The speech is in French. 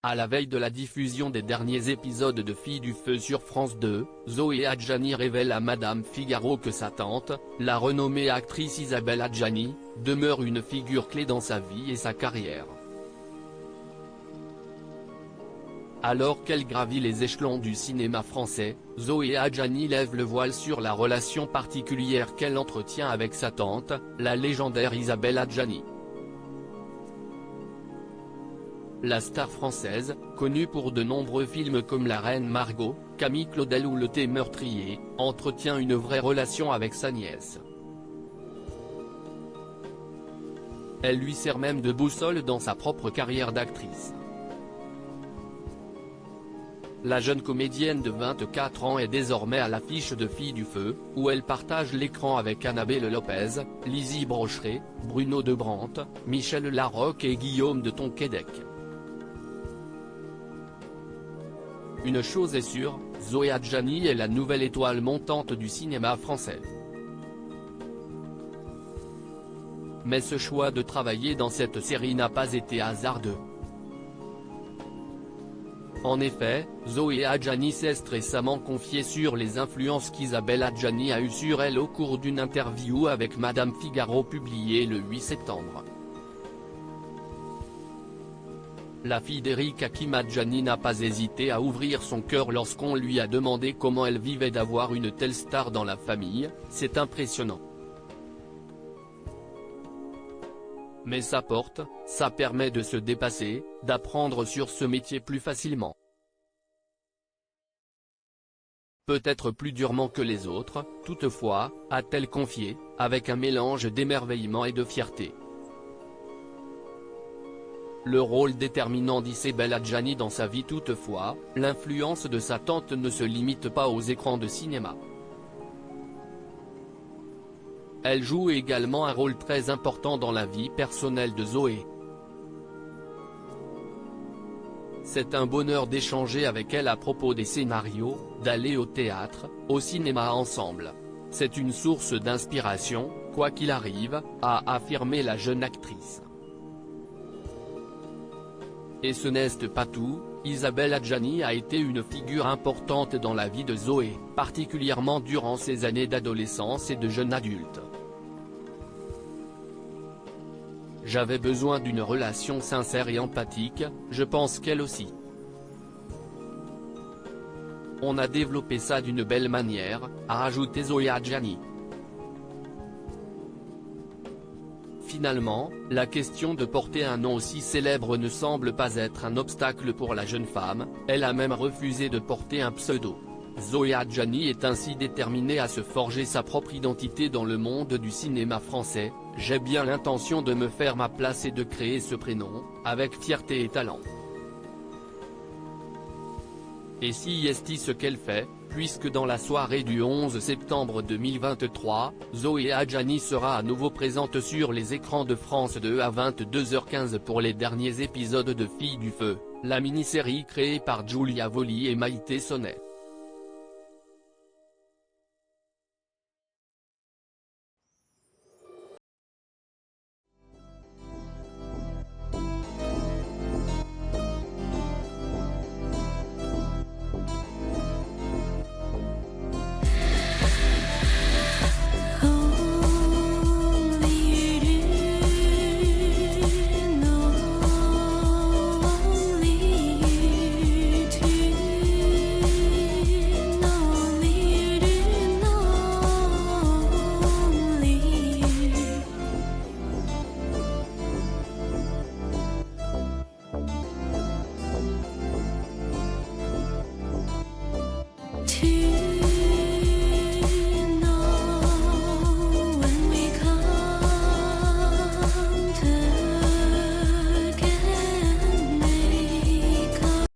À la veille de la diffusion des derniers épisodes de Filles du Feu sur France 2, Zoé Adjani révèle à Madame Figaro que sa tante, la renommée actrice Isabelle Adjani, demeure une figure clé dans sa vie et sa carrière. Alors qu'elle gravit les échelons du cinéma français, Zoé Adjani lève le voile sur la relation particulière qu'elle entretient avec sa tante, la légendaire Isabelle Adjani. La star française, connue pour de nombreux films comme La Reine Margot, Camille Claudel ou Le Thé meurtrier, entretient une vraie relation avec sa nièce. Elle lui sert même de boussole dans sa propre carrière d'actrice. La jeune comédienne de 24 ans est désormais à l'affiche de Filles du Feu, où elle partage l'écran avec Annabelle Lopez, Lizzie Brocheret, Bruno de Brandt, Michel Larocque et Guillaume de Tonquédec. Une chose est sûre, Zoé Adjani est la nouvelle étoile montante du cinéma français. Mais ce choix de travailler dans cette série n'a pas été hasardeux. En effet, Zoé Adjani s'est récemment confiée sur les influences qu'Isabelle Adjani a eues sur elle au cours d'une interview avec Madame Figaro publiée le 8 septembre. La fille d'Eric Hakim Adjani n'a pas hésité à ouvrir son cœur lorsqu'on lui a demandé comment elle vivait d'avoir une telle star dans la famille. C'est impressionnant. Mais ça porte, ça permet de se dépasser, d'apprendre sur ce métier plus facilement. Peut-être plus durement que les autres, toutefois, a-t-elle confié, avec un mélange d'émerveillement et de fierté. Le rôle déterminant d'Isabelle Adjani dans sa vie toutefois, l'influence de sa tante ne se limite pas aux écrans de cinéma. Elle joue également un rôle très important dans la vie personnelle de Zoé. C'est un bonheur d'échanger avec elle à propos des scénarios, d'aller au théâtre, au cinéma ensemble. C'est une source d'inspiration, quoi qu'il arrive, a affirmé la jeune actrice. Et ce n'est pas tout, Isabelle Adjani a été une figure importante dans la vie de Zoé, particulièrement durant ses années d'adolescence et de jeune adulte. J'avais besoin d'une relation sincère et empathique, je pense qu'elle aussi. On a développé ça d'une belle manière, a ajouté Zoé Adjani. Finalement, la question de porter un nom aussi célèbre ne semble pas être un obstacle pour la jeune femme, elle a même refusé de porter un pseudo. Zoé Adjani est ainsi déterminée à se forger sa propre identité dans le monde du cinéma français. J'ai bien l'intention de me faire ma place et de créer ce prénom, avec fierté et talent. Et si est ce qu'elle fait, puisque dans la soirée du 11 septembre 2023, Zoé Adjani sera à nouveau présente sur les écrans de France 2 à 22h15 pour les derniers épisodes de Filles du Feu, la mini-série créée par Giulia Volli et Maïté Sonnet.